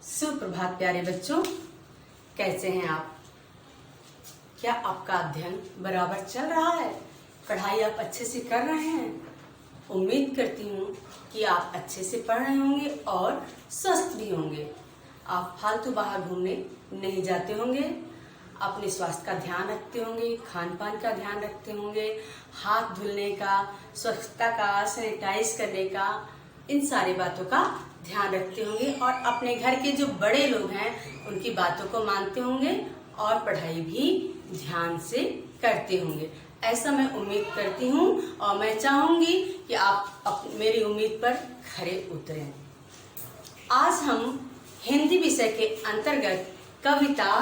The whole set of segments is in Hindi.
सुप्रभात प्यारे बच्चों, कैसे हैं आप? क्या आपका अध्ययन बराबर चल रहा है? पढ़ाई आप अच्छे से कर रहे हैं? उम्मीद करती हूँ कि आप अच्छे से पढ़ रहे होंगे और स्वस्थ भी होंगे। आप फालतू बाहर घूमने नहीं जाते होंगे, अपने स्वास्थ्य का ध्यान रखते होंगे, खान पान का ध्यान रखते होंगे, हाथ धुलने का, स्वच्छता का, सैनिटाइज करने का, इन सारी बातों का ध्यान रखते होंगे और अपने घर के जो बड़े लोग हैं उनकी बातों को मानते होंगे और पढ़ाई भी ध्यान से करते होंगे। ऐसा मैं उम्मीद करती हूँ और मैं चाहूंगी कि आप मेरी उम्मीद पर खरे उतरें। आज हम हिंदी विषय के अंतर्गत कविता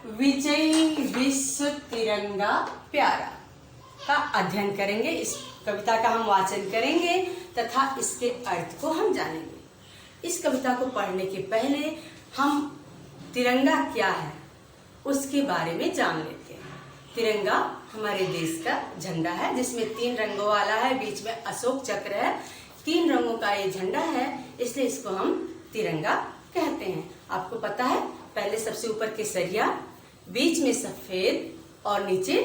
विजयी विश्व तिरंगा प्यारा का अध्ययन करेंगे। इस कविता का हम वाचन करेंगे तथा इसके अर्थ को हम जानेंगे। इस कविता को पढ़ने के पहले हम तिरंगा क्या है उसके बारे में जान लेते हैं। तिरंगा हमारे देश का झंडा है जिसमें 3 रंगों वाला है, बीच में अशोक चक्र है। 3 रंगों का ये झंडा है, इसलिए इसको हम तिरंगा कहते हैं। आपको पता है, पहले सबसे ऊपर केसरिया, बीच में सफेद और नीचे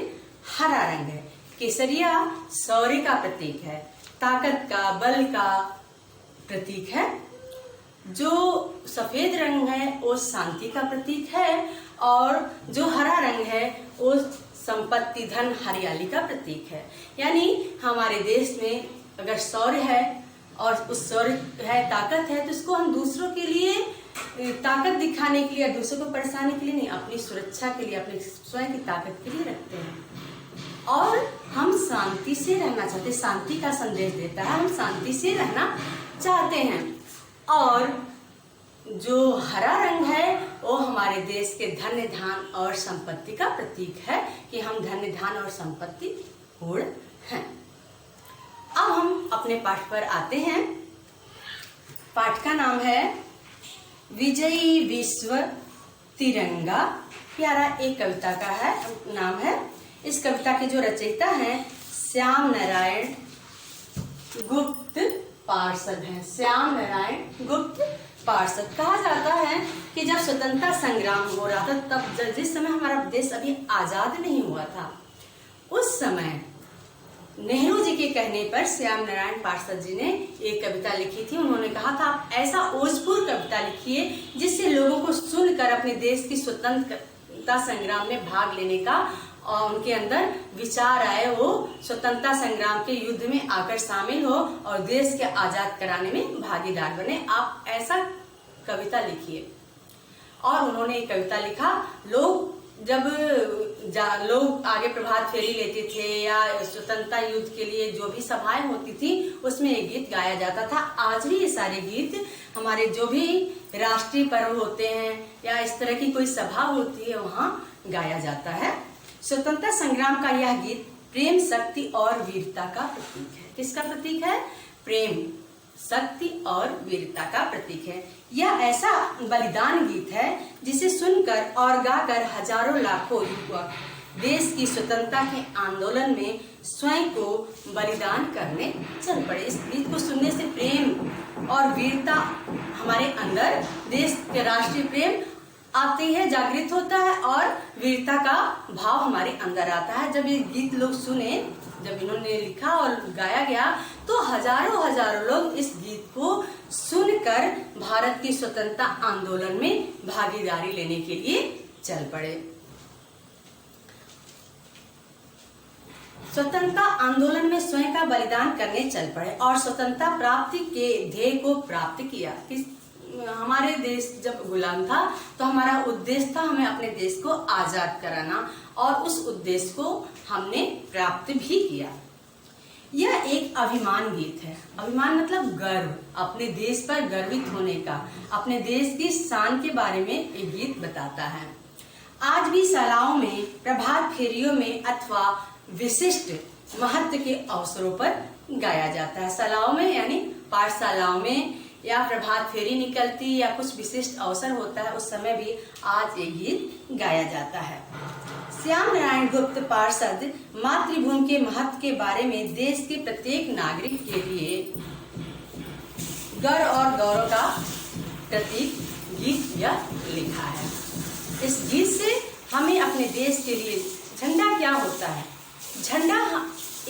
हरा रंग है। केसरिया शौर्य का प्रतीक है, ताकत का, बल का प्रतीक है। जो सफेद रंग है वो शांति का प्रतीक है और जो हरा रंग है वो संपत्ति, धन, हरियाली का प्रतीक है। यानी हमारे देश में अगर शौर्य है और उस शौर्य है, ताकत है, तो इसको हम दूसरों के लिए ताकत दिखाने के लिए, दूसरों को परेशानी के लिए नहीं, अपनी सुरक्षा के लिए, अपनी स्वयं की ताकत के लिए रखते हैं। और हम शांति से रहना चाहते हैं, शांति का संदेश देता है, हम शांति से रहना चाहते हैं। और जो हरा रंग है वो हमारे देश के धन्य, धान और संपत्ति का प्रतीक है कि हम धन्य, धान और संपत्ति पूर्ण हैं। अब हम अपने पाठ पर आते हैं। पाठ का नाम है विजयी विश्व तिरंगा प्यारा। एक कविता का है नाम है। इस कविता के जो रचयिता हैं श्याम नारायण गुप्त पार्षद हैं। श्याम नारायण गुप्त पार्षद। कहा जाता है कि जब स्वतंत्रता संग्राम हो रहा था, तब जिस समय हमारा देश अभी आजाद नहीं हुआ था, उस समय नेहरू जी के कहने पर श्याम नारायण पार्षद जी ने एक कविता लिखी थी। उन्होंने कहा था, आप ऐसा ओजपूर्ण कविता लिखिए जिससे लोगों को सुनकर अपने देश की स्वतंत्रता संग्राम में भाग लेने का और उनके अंदर विचार आए, वो स्वतंत्रता संग्राम के युद्ध में आकर शामिल हो और देश के आजाद कराने में भागीदार बने। आप ऐसा कविता लिखिए। और उन्होंने एक कविता लिखा। लोग जब लोग आगे प्रभात फेरी लेते थे या स्वतंत्रता युद्ध के लिए जो भी सभाएं होती थी उसमें एक गीत गाया जाता था। आज भी ये सारे गीत हमारे जो भी राष्ट्रीय पर्व होते हैं या इस तरह की कोई सभा होती है वहाँ गाया जाता है। स्वतंत्रता संग्राम का यह गीत प्रेम, शक्ति और वीरता का प्रतीक है। किसका प्रतीक है? प्रेम, शक्ति और वीरता का प्रतीक है। यह ऐसा बलिदान गीत है जिसे सुनकर और गाकर हजारों लाखों युवक देश की स्वतंत्रता के आंदोलन में स्वयं को बलिदान करने चल पड़े। इस गीत को सुनने से प्रेम और वीरता हमारे अंदर, देश के राष्ट्रीय प्रेम आती है, जागृत होता है और वीरता का भाव हमारे अंदर आता है। जब ये गीत लोग सुने, जब इन्होंने लिखा और गाया गया, तो हजारों लोग इस गीत को सुनकर भारत की स्वतंत्रता आंदोलन में भागीदारी लेने के लिए चल पड़े। स्वतंत्रता आंदोलन में स्वयं का बलिदान करने चल पड़े और स्वतंत्रता प्राप्ति के ध्येय को प्राप्त किया। हमारे देश जब गुलाम था तो हमारा उद्देश्य था हमें अपने देश को आजाद कराना और उस उद्देश्य को हमने प्राप्त भी किया। यह एक अभिमान गीत है। अभिमान मतलब गर्व, अपने देश पर गर्वित होने का, अपने देश की शान के बारे में एक गीत बताता है। आज भी शालाओं में, प्रभात फेरियों में अथवा विशिष्ट महत्व के अवसरों पर गाया जाता है। शालाओं में यानी पाठशालाओं में या प्रभात फेरी निकलती या कुछ विशिष्ट अवसर होता है, उस समय भी आज ये गीत गाया जाता है। श्याम नारायण गुप्त पार्षद मातृभूमि के महत्व के बारे में देश के प्रत्येक नागरिक के लिए गर्व और गौरव का प्रतीक गीत यह लिखा है। इस गीत से हमें अपने देश के लिए झंडा क्या होता है, झंडा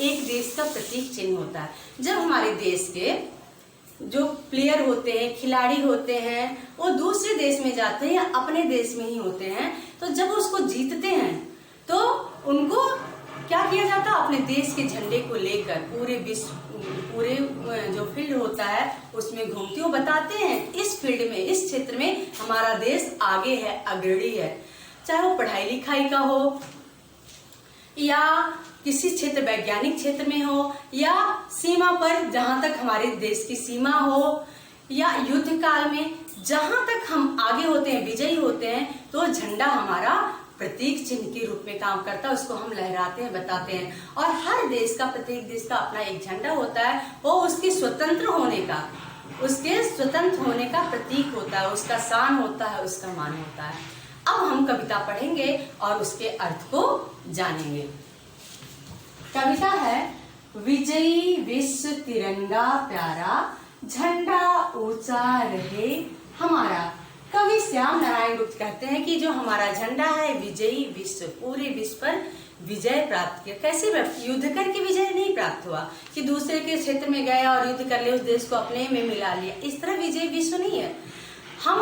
एक देश का प्रतीक चिन्ह होता है। जब हमारे देश के जो प्लेयर होते हैं, खिलाड़ी होते हैं, वो दूसरे देश में जाते हैं या अपने देश में ही होते हैं, तो जब उसको जीतते हैं तो उनको क्या किया जाता है, अपने देश के झंडे को लेकर पूरे जो फील्ड होता है उसमें घूमते हुए बताते हैं इस फील्ड में, इस क्षेत्र में हमारा देश आगे है, अग्रणी है। चाहे वो पढ़ाई लिखाई का हो या किसी क्षेत्र, वैज्ञानिक क्षेत्र में हो या सीमा पर जहां तक हमारे देश की सीमा हो या युद्ध काल में, जहां तक हम आगे होते हैं, विजयी होते हैं, तो झंडा हमारा प्रतीक चिन्ह के रूप में काम करता है। उसको हम लहराते हैं, बताते हैं। और हर देश का, प्रत्येक देश का अपना एक झंडा होता है, वो उसके स्वतंत्र होने का प्रतीक होता है, उसका शान होता है, उसका मान होता है। अब हम कविता पढ़ेंगे और उसके अर्थ को जानेंगे। कविता है, विजयी विश्व तिरंगा प्यारा, झंडा ऊंचा रहे हमारा। कवि श्याम नारायण गुप्त कहते हैं कि जो हमारा झंडा है, विजयी विश्व, पूरे विश्व पर विजय प्राप्त किया। कैसे युद्ध करके विजय नहीं प्राप्त हुआ कि दूसरे के क्षेत्र में गए और युद्ध कर लिया, उस देश को अपने में मिला लिया, इस तरह विजय विश्व नहीं है। हम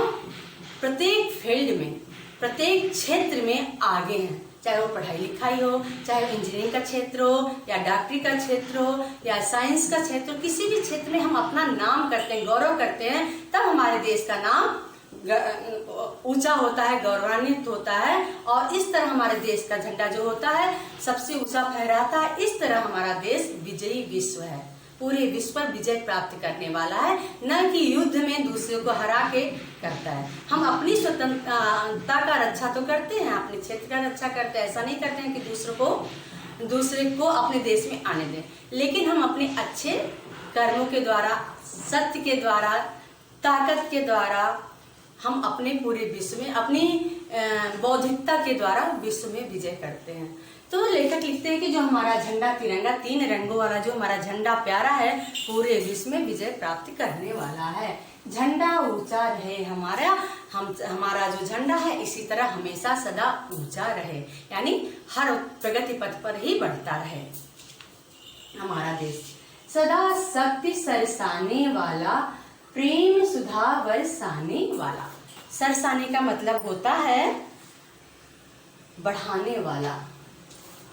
प्रत्येक फील्ड में, प्रत्येक क्षेत्र में आगे हैं, चाहे वो पढ़ाई लिखाई हो, चाहे इंजीनियरिंग का क्षेत्र हो या डॉक्टरी का क्षेत्र हो या साइंस का क्षेत्र हो, किसी भी क्षेत्र में हम अपना नाम करते हैं, गौरव करते हैं, तब हमारे देश का नाम ऊंचा होता है, गौरवान्वित होता है। और इस तरह हमारे देश का झंडा जो होता है सबसे ऊंचा फहराता है। इस तरह हमारा देश विजयी विश्व है, पूरे विश्व पर विजय प्राप्त करने वाला है, न कि युद्ध में दूसरे को हरा के करता है। हम अपनी स्वतंत्रता का रक्षा तो करते हैं, अपने क्षेत्र का रक्षा करते हैं, ऐसा नहीं करते हैं कि दूसरे को अपने देश में आने दें, लेकिन हम अपने अच्छे कर्मों के द्वारा, सत्य के द्वारा, ताकत के द्वारा हम अपने पूरे विश्व में, अपनी बौद्धिकता के द्वारा विश्व में विजय करते हैं। तो लेखक लिखते हैं कि जो हमारा झंडा तिरंगा, 3 रंगों वाला जो हमारा झंडा प्यारा है, पूरे विश्व में विजय प्राप्त करने वाला है। झंडा ऊंचा रहे हमारा जो झंडा है इसी तरह हमेशा सदा ऊंचा रहे, यानी हर प्रगति पथ पर ही बढ़ता रहे हमारा देश। सदा शक्ति सरसाने वाला, प्रेम सुधा बरसाने वाला। सरसाने का मतलब होता है बढ़ाने वाला।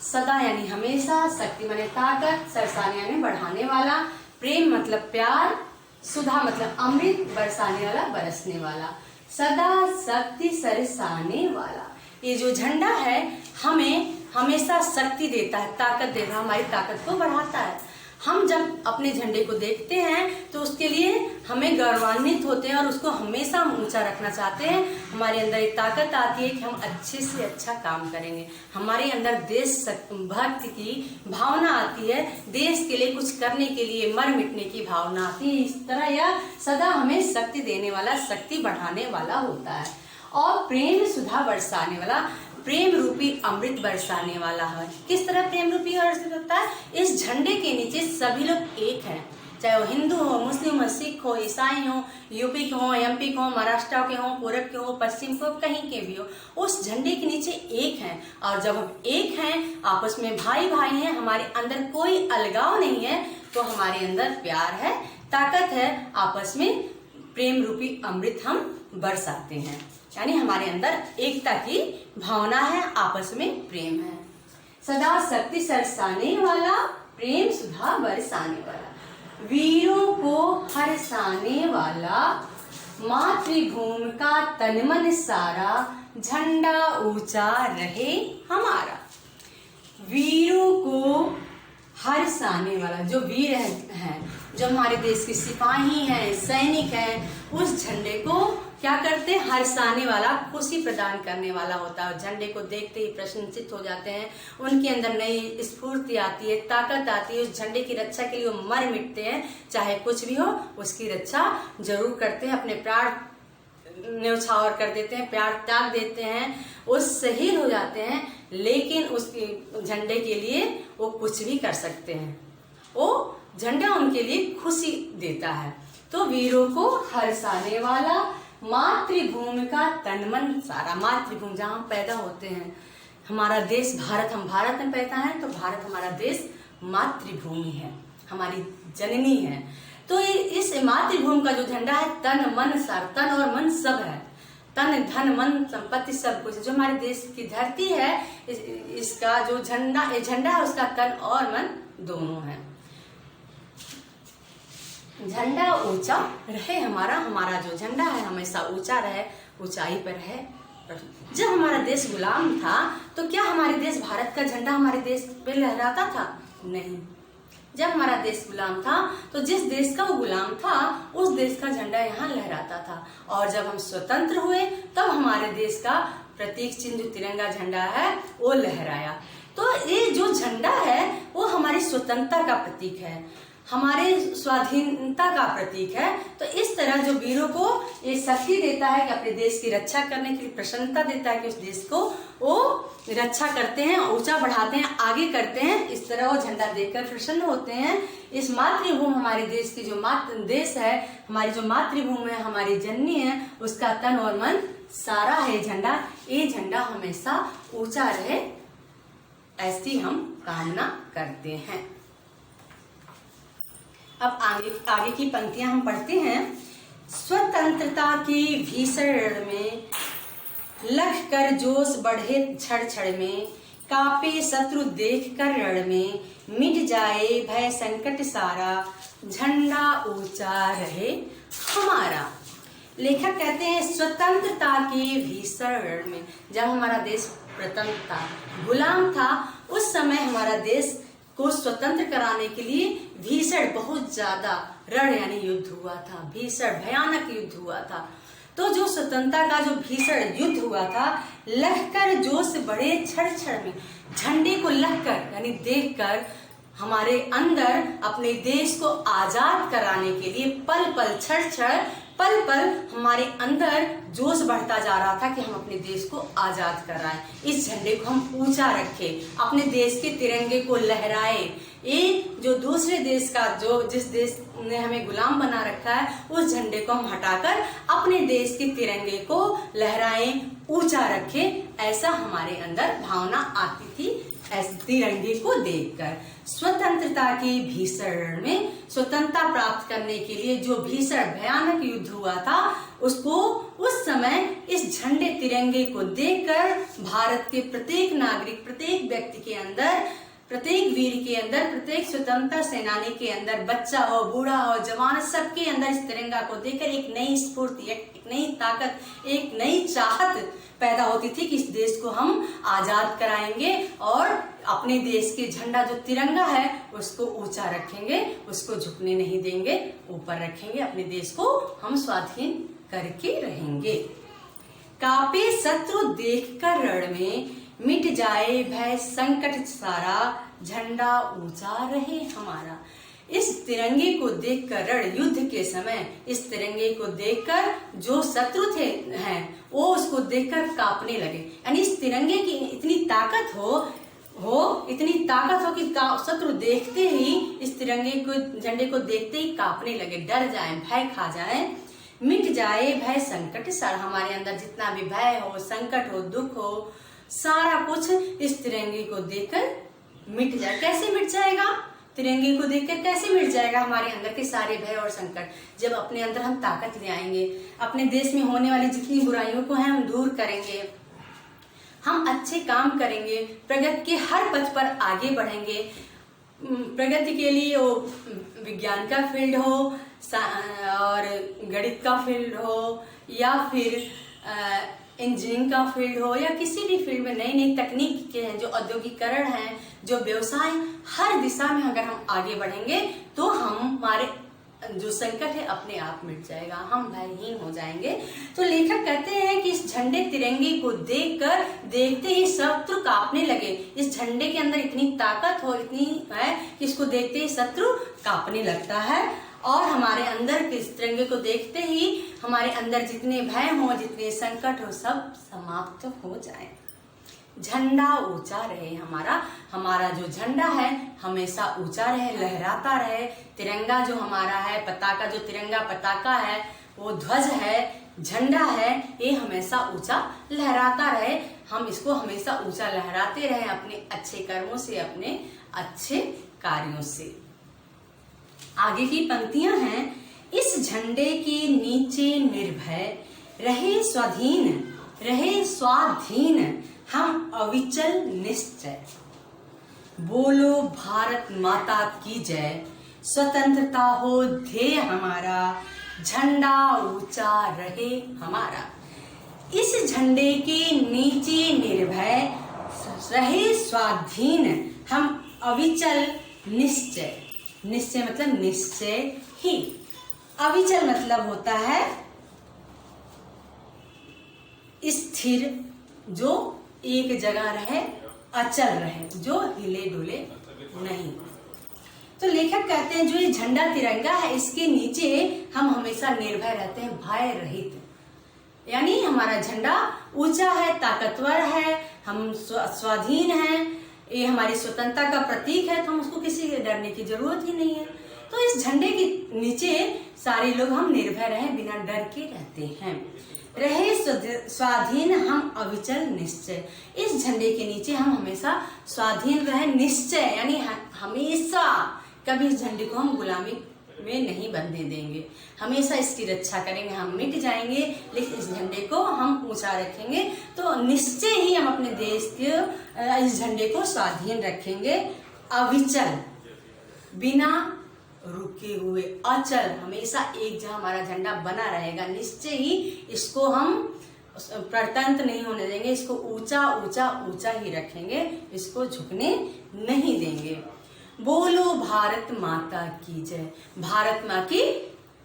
सदा यानी हमेशा, शक्ति माने ताकत, सरसाने यानी बढ़ाने वाला, प्रेम मतलब प्यार, सुधा मतलब अमृत, बरसाने वाला बरसने वाला। सदा शक्ति सरसाने वाला, ये जो झंडा है हमें हमेशा शक्ति देता है, ताकत देता है, हमारी ताकत को बढ़ाता है। हम जब अपने झंडे को देखते हैं तो उसके लिए हमें गौरवान्वित होते हैं और उसको हमेशा ऊंचा रखना चाहते हैं। हमारे अंदर एक ताकत आती है कि हम अच्छे से अच्छा काम करेंगे, हमारे अंदर देश भक्ति की भावना आती है, देश के लिए कुछ करने के लिए मर मिटने की भावना आती है। इस तरह यह सदा हमें शक्ति देने वाला, शक्ति बढ़ाने वाला होता है। और प्रेम सुधा बरसाने वाला, प्रेम रूपी अमृत बरसाने वाला है। किस तरह प्रेम रूपी अमृत होता है? इस झंडे के नीचे सभी लोग एक हैं, चाहे वो हिंदू हो, मुस्लिम हो, सिख हो, ईसाई हो, यूपी के हो, एमपी के हो, महाराष्ट्र के हो, पूरब के हो, पश्चिम के हो, कहीं के भी हो, उस झंडे के नीचे एक हैं। और जब हम एक हैं, आपस में भाई भाई हैं, हमारे अंदर कोई अलगाव नहीं है, तो हमारे अंदर प्यार है, ताकत है, आपस में प्रेम रूपी अमृत हम बरसाते हैं, यानी हमारे अंदर एकता की भावना है, आपस में प्रेम है। सदा शक्ति सरसाने वाला, प्रेम सुधा बरसाने वाला, वीरों को हरसाने वाला, मातृभूमि का तन मन सारा, झंडा ऊंचा रहे हमारा। वीरों को हरसाने वाला, जो वीर हैं, जो हमारे देश के सिपाही हैं, सैनिक हैं, उस झंडे को क्या करते हैं? हर्षाने वाला, खुशी प्रदान करने वाला होता है। झंडे को देखते ही प्रशंसित हो जाते हैं, उनके अंदर नई स्फूर्ति आती है, ताकत आती है। उस झंडे की रक्षा के लिए वो मर मिटते हैं, चाहे कुछ भी हो उसकी रक्षा जरूर करते हैं, अपने प्राण न्यौछावर कर देते हैं, प्यार त्याग देते हैं, वो शहीद हो जाते हैं, लेकिन उसके झंडे के लिए वो कुछ भी कर सकते हैं। वो झंडा उनके लिए खुशी देता है। तो वीरों को हर्षाने वाला, मातृभूमि का तन मन सारा। मातृभूमि जहाँ हम पैदा होते हैं, हमारा देश भारत, हम भारत में पैदा हैं तो भारत हमारा देश मातृभूमि है, हमारी जननी है। तो इस मातृभूमि का जो झंडा है, तन मन सारा, तन और मन सब है, तन धन मन संपत्ति सब कुछ जो हमारे देश की धरती है, इसका जो झंडा है उसका तन और मन दोनों है। झंडा ऊंचा रहे हमारा जो झंडा है हमेशा ऊंचा रहे, ऊंचाई पर रहे। जब हमारा देश गुलाम था तो क्या हमारे देश भारत का झंडा हमारे देश पे लहराता था? नहीं। जब हमारा देश गुलाम था तो जिस देश का वो गुलाम था उस देश का झंडा यहाँ लहराता था, और जब हम स्वतंत्र हुए तब हमारे देश का प्रतीक चिन्ह जो तिरंगा झंडा है वो लहराया। तो ये जो झंडा है वो हमारी स्वतंत्रता का प्रतीक है, हमारे स्वाधीनता का प्रतीक है। तो इस तरह जो वीरों को ये शक्ति देता है कि अपने देश की रक्षा करने के लिए, प्रसन्नता देता है कि उस देश को वो रक्षा करते हैं, ऊंचा बढ़ाते हैं, आगे करते हैं, इस तरह वो झंडा देखकर प्रसन्न होते हैं। इस मातृभूमि हमारे देश की जो देश है, हमारी जो मातृभूमि है, हमारी जननी है, उसका तन और मन सारा है झंडा। ये झंडा हमेशा ऊंचा रहे, ऐसी हम कामना करते हैं। अब आगे की पंक्तियां हम पढ़ते हैं। स्वतंत्रता की भीषण रण में लख कर जोश बढ़े क्षण क्षण में, कापे शत्रु देख कर रण में, मिट जाए भय संकट सारा, झंडा ऊंचा रहे हमारा। लेखक कहते हैं स्वतंत्रता की भीषण रण में, जब हमारा देश स्वतंत्र था, गुलाम था, उस समय हमारा देश को स्वतंत्र कराने के लिए भीषण बहुत ज्यादा रण यानी युद्ध हुआ था, भीषण भयानक युद्ध हुआ था। तो जो स्वतंत्रता का जो भीषण युद्ध हुआ था, लखकर जोश बढ़े क्षण क्षण में, झंडे को लखकर यानी देखकर हमारे अंदर अपने देश को आजाद कराने के लिए पल पल क्षण क्षण पल पल हमारे अंदर जोश बढ़ता जा रहा था कि हम अपने देश को आजाद कराएं, इस झंडे को हम ऊंचा रखें, अपने देश के तिरंगे को लहराएं। ये जो दूसरे देश का जो जिस देश ने हमें गुलाम बना रखा है, उस झंडे को हम हटाकर अपने देश के तिरंगे को लहराएं, ऊंचा रखें, ऐसा हमारे अंदर भावना आती थी तिरंगे को देखकर। स्वतंत्रता की भीषण रण में स्वतंत्रता प्राप्त करने के लिए जो भीषण भयानक युद्ध हुआ था, उसको उस समय इस झंडे तिरंगे को देखकर भारत के प्रत्येक नागरिक, प्रत्येक व्यक्ति के अंदर, प्रत्येक वीर के अंदर, प्रत्येक स्वतंत्रता सेनानी के अंदर, बच्चा हो, बूढ़ा हो, जवान, सबके अंदर इस तिरंगा को देखकर एक नई स्फूर्ति, एक नई ताकत, एक नई चाहत पैदा होती थी कि इस देश को हम आजाद कराएंगे और अपने देश के झंडा जो तिरंगा है उसको ऊंचा रखेंगे, उसको झुकने नहीं देंगे, ऊपर रखेंगे, अपने देश को हम स्वाधीन करके रहेंगे। कापे शत्रु देखकर रण में, मिट जाए भय संकट सारा, झंडा ऊंचा रहे हमारा। इस तिरंगे को देखकर रण युद्ध के समय इस तिरंगे को देखकर जो शत्रु थे हैं वो उसको देखकर कांपने लगे, यानी इस तिरंगे की इतनी ताकत इतनी ताकत हो कि शत्रु देखते ही इस तिरंगे को, झंडे को देखते ही कांपने लगे, डर जाएं, भय खा जाएं। मिट जाए भय संकट सारा, हमारे अंदर जितना भी भय हो, संकट हो, दुख हो, सारा कुछ इस तिरंगे को देखकर मिट जाए। कैसे मिट जाएगा? तिरंगे को देखकर कैसे मिट जाएगा हमारे अंदर के सारे भय और संकट? जब अपने अंदर हम ताकत ले आएंगे, अपने देश में होने वाली जितनी बुराइयों को है हम दूर करेंगे, हम अच्छे काम करेंगे, प्रगति के हर पथ पर आगे बढ़ेंगे। प्रगति के लिए वो विज्ञान का फील्ड हो और गणित का फील्ड हो या फिर इंजीनियरिंग का फील्ड हो या किसी भी फील्ड में नई नई तकनीक के हैं, जो औद्योगिकरण है, जो व्यवसाय, हर दिशा में अगर हम आगे बढ़ेंगे तो हमारे जो संकट है अपने आप मिट जाएगा, हम भयहीन हो जाएंगे। तो लेखक कहते हैं कि इस झंडे तिरंगे को देखकर देखते ही शत्रु कांपने लगे। इस झंडे के अंदर इतनी ताकत हो, इतनी है कि इसको देखते ही शत्रु कांपने लगता है और हमारे अंदर के इस तिरंगे को देखते ही हमारे अंदर जितने भय हो, जितने संकट हो, सब समाप्त हो जाए। झंडा ऊंचा रहे हमारा जो झंडा है हमेशा ऊंचा रहे, लहराता रहे। तिरंगा जो हमारा है, पताका जो तिरंगा पताका है वो ध्वज है, झंडा है, ये हमेशा ऊंचा लहराता रहे। हम इसको हमेशा ऊंचा लहराते रहे अपने अच्छे कर्मों से, अपने अच्छे कार्यों से। आगे की पंक्तियां हैं, इस झंडे के नीचे निर्भय रहे स्वाधीन हम अविचल निश्चय। बोलो भारत माता की जय, स्वतंत्रता हो ध्येय हमारा, झंडा ऊंचा रहे हमारा। इस झंडे के नीचे निर्भय रहे स्वाधीन हम अविचल निश्चय। निश्चय मतलब निश्चय ही, अविचल मतलब होता है स्थिर, जो एक जगह रहे, अचल रहे, जो हिले डुले नहीं। तो लेखक कहते हैं जो ये झंडा तिरंगा है, इसके नीचे हम हमेशा निर्भय रहते हैं, भय रहित। यानी हमारा झंडा ऊंचा है, ताकतवर है, हम स्वाधीन हैं, ये हमारी स्वतंत्रता का प्रतीक है, तो हम उसको किसी से डरने की जरूरत ही नहीं है। तो इस झंडे के नीचे सारे लोग हम निर्भय रहे, बिना डर के रहते हैं। रहे स्वाधीन हम अविचल निश्चय। इस झंडे के नीचे हम हमेशा स्वाधीन रहे, निश्चय यानी हमेशा कभी इस झंडे को हम गुलामी में नहीं बनने देंगे, हमेशा इसकी रक्षा करेंगे। हम मिट जाएंगे लेकिन इस झंडे को हम ऊंचा रखेंगे। तो निश्चय ही हम अपने देश के इस झंडे को स्वाधीन रखेंगे, अविचल, बिना रुके हुए, अचल, हमेशा एक जगह हमारा झंडा बना रहेगा। निश्चय ही इसको हम परतंत्र नहीं होने देंगे, इसको ऊंचा ऊंचा ऊंचा ही रखेंगे, इसको झुकने नहीं देंगे। बोलो भारत माता की जय, भारत माँ की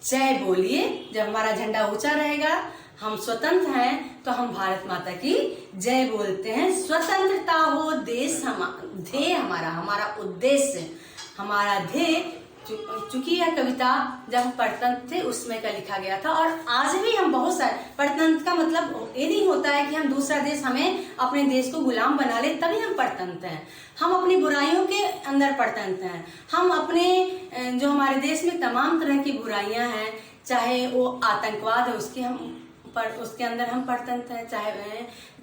जय बोलिए। जब हमारा झंडा ऊंचा रहेगा, हम स्वतंत्र हैं, तो हम भारत माता की जय बोलते हैं। स्वतंत्रता हो देश ध्येय हमारा, हमारा उद्देश्य, हमारा ध्येय। चूंकि यह कविता जब हम परतंत्र थे उसमें का लिखा गया था, और आज भी हम बहुत सारे, परतंत्र का मतलब ये नहीं होता है कि हम दूसरा देश हमें अपने देश को गुलाम बना ले तभी हम परतंत्र हैं। हम अपनी बुराइयों के अंदर परतंत्र हैं। हम अपने जो हमारे देश में तमाम तरह की बुराइयां हैं, चाहे वो आतंकवाद है उसके अंदर हम परतंत्र हैं,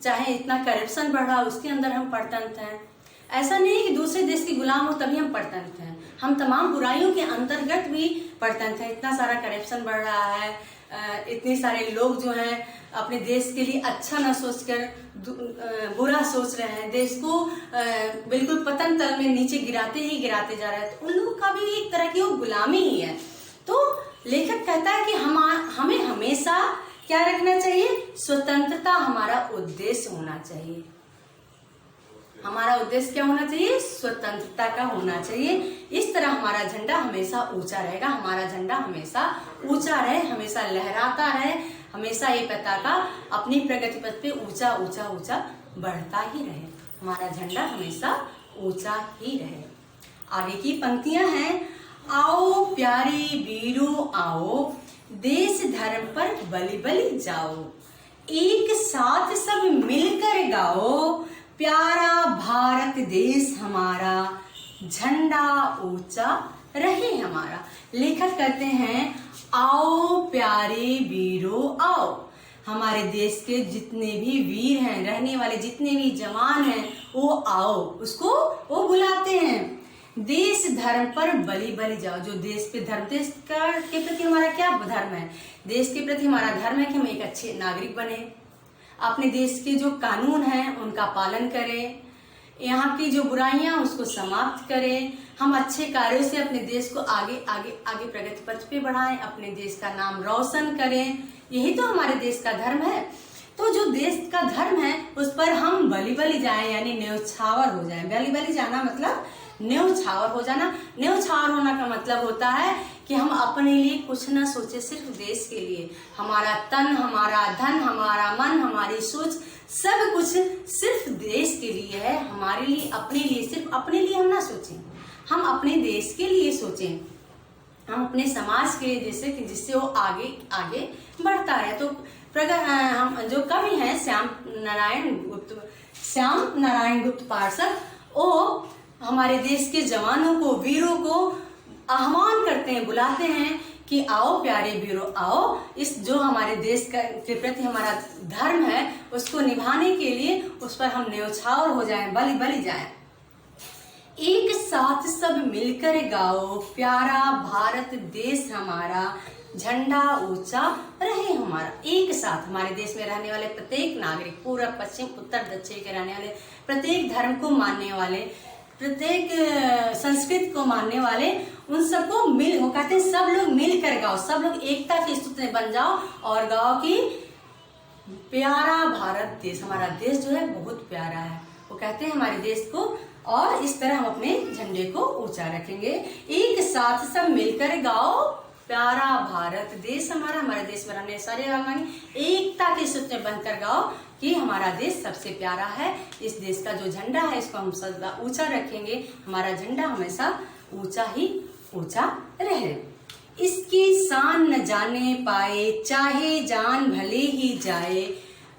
चाहे इतना करप्शन बढ़ रहा है उसके अंदर हम परतंत्र हैं। ऐसा नहीं है कि दूसरे देश के गुलाम हो तभी हम परतंत्र हैं, हम तमाम बुराइयों के अंतर्गत भी परतंत्र हैं। इतना सारा करप्शन बढ़ रहा है, इतने सारे लोग जो हैं अपने देश के लिए अच्छा न सोचकर बुरा सोच रहे हैं, देश को बिल्कुल पतन तल में नीचे गिराते जा रहे हैं। तो उन लोगों का भी एक तरह की वो गुलामी ही है। तो लेखक कहता है कि हमें हमेशा क्या रखना चाहिए, स्वतंत्रता हमारा उद्देश्य होना चाहिए। हमारा उद्देश्य क्या होना चाहिए, स्वतंत्रता का होना चाहिए। इस तरह हमारा झंडा हमेशा ऊंचा रहेगा, हमारा झंडा हमेशा ऊंचा रहे, हमेशा लहराता रहे, हमेशा ये पताका अपनी प्रगति पथ पे ऊंचा ऊंचा ऊंचा बढ़ता ही रहे, हमारा झंडा हमेशा ऊंचा ही रहे। आगे की पंक्तियां हैं, आओ प्यारे वीरों आओ, देश धर्म पर बलि बलि जाओ, एक साथ सब मिलकर गाओ, प्यारा भारत देश हमारा, झंडा ऊंचा रहे हमारा। लेखक कहते हैं आओ प्यारे वीरों आओ, हमारे देश के जितने भी वीर हैं, रहने वाले जितने भी जवान हैं, वो आओ, उसको वो बुलाते हैं। देश धर्म पर बलि बलि जाओ, जो देश पे धर्म, देश के प्रति हमारा क्या धर्म है, देश के प्रति हमारा धर्म है कि हम एक अच्छे नागरिक बने, अपने देश के जो कानून हैं उनका पालन करें, यहाँ की जो बुराइयां उसको समाप्त करें, हम अच्छे कार्यों से अपने देश को आगे आगे आगे प्रगति पथ पे बढ़ाएं, अपने देश का नाम रोशन करें, यही तो हमारे देश का धर्म है। तो जो देश का धर्म है उस पर हम बलि बलि जाएं, यानी न्यौछावर हो जाएं। बलि बलि जाना मतलब न्यौछावर हो जाना। न्यौछावर होना का मतलब होता है कि हम अपने लिए कुछ ना सोचे, सिर्फ देश के लिए, हमारा तन, हमारा धन, हमारा मन, हमारी सोच, सब कुछ सिर्फ देश के लिए है, हमारे लिए, अपने लिए, सिर्फ अपने लिए हम ना सोचें, हम अपने देश के लिए सोचें, हम अपने समाज के लिए, जैसे कि जिससे वो आगे आगे बढ़ता है। तो हम जो कवि हैं श्याम नारायण गुप्त पार्षद, वो हमारे देश के जवानों को, वीरों को आह्वान करते हैं, बुलाते हैं कि आओ प्यारे वीरों आओ, इस जो हमारे देश के प्रति हमारा धर्म है उसको निभाने के लिए उस पर हम न्यौछावर हो जाएं, बलि जाएं। एक साथ सब मिलकर गाओ, प्यारा भारत देश हमारा, झंडा ऊंचा रहे हमारा। एक साथ हमारे देश में रहने वाले प्रत्येक नागरिक, पूर्व पश्चिम उत्तर दक्षिण के रहने वाले, प्रत्येक धर्म को मानने वाले, प्रत्येक संस्कृति को मानने वाले, उन सबको वो कहते हैं सब लोग मिलकर गाओ, सब लोग एकता के सूत्र में बन जाओ और गाओ कि प्यारा भारत देश, हमारा देश जो है बहुत प्यारा है। वो कहते हैं हमारे देश को, और इस तरह हम अपने झंडे को ऊंचा रखेंगे। एक साथ सब मिलकर गाओ, प्यारा भारत देश हमारा, हमारे देश में रहने सारे एकता के सूत्र में बनकर गाओ कि हमारा देश सबसे प्यारा है। इस देश का जो झंडा है इसको हम सदा ऊंचा रखेंगे, हमारा झंडा हमेशा ऊंचा ही ऊंचा रहे। इसकी शान न जाने पाए, चाहे जान भले ही जाए,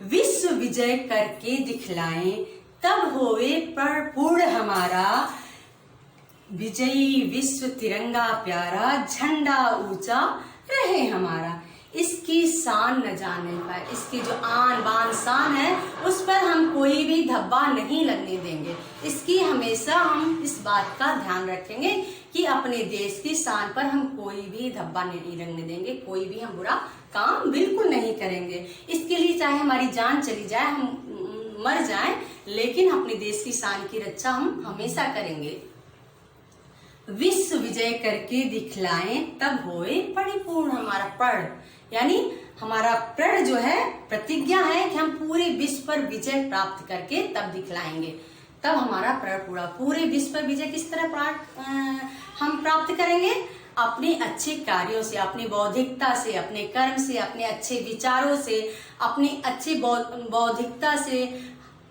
विश्व विजय करके दिखलाएं, तब होवे पूर्ण हमारा, विजयी विश्व तिरंगा प्यारा, झंडा ऊंचा रहे हमारा। इसकी शान न जाने पाए, इसकी जो आन बान शान है उस पर हम कोई भी धब्बा नहीं लगने देंगे। इसकी हमेशा हम इस बात का ध्यान रखेंगे कि अपने देश की शान पर हम कोई भी धब्बा नहीं लगने देंगे, कोई भी हम बुरा काम बिल्कुल नहीं करेंगे। इसके लिए चाहे हमारी जान चली जाए, हम मर जाएं, लेकिन अपने देश की शान की रक्षा हम हमेशा करेंगे। विश्व विजय करके दिखलाएं, तब होए परिपूर्ण हमारा प्रण, यानी हमारा प्रण जो है, प्रतिज्ञा है कि हम पूरे विश्व पर विजय प्राप्त करके तब दिखलाएंगे, तब हमारा प्रण पूरा। पूरे विश्व पर विजय किस तरह हम प्राप्त करेंगे? अपने अच्छे कार्यों से, अपनी बौद्धिकता से, अपने कर्म से, अपने अच्छे विचारों से, अपनी अच्छी बौद्धिकता से,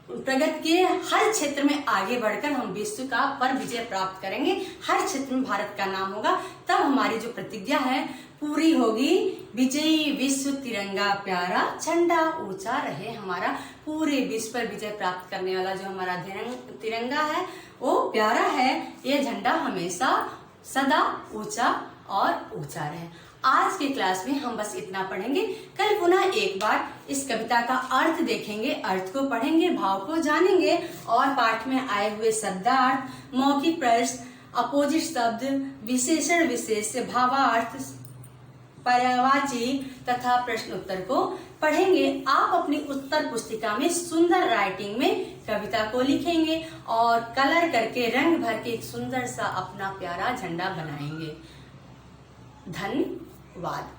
प्रगति के हर क्षेत्र में आगे बढ़कर हम विश्व का पर विजय प्राप्त करेंगे। हर क्षेत्र में भारत का नाम होगा, तब हमारी जो प्रतिज्ञा है पूरी होगी। विजयी विश्व तिरंगा प्यारा, झंडा ऊंचा रहे हमारा। पूरे विश्व पर विजय प्राप्त करने वाला जो हमारा तिरंगा है वो प्यारा है, ये झंडा हमेशा सदा ऊंचा और ऊंचा रहे। आज की क्लास में हम बस इतना पढ़ेंगे। कल पुनः एक बार इस कविता का अर्थ देखेंगे, अर्थ को पढ़ेंगे, भाव को जानेंगे और पाठ में आए हुए शब्दार्थ, मौखिक प्रश्न, अपोजिट शब्द, विशेषण विशेष, भावार्थ, पर्यायवाची तथा प्रश्न उत्तर को पढ़ेंगे। आप अपनी उत्तर पुस्तिका में सुंदर राइटिंग में कविता को लिखेंगे और कलर करके रंग भर के एक सुंदर सा अपना प्यारा झंडा बनाएंगे। धन्यवाद।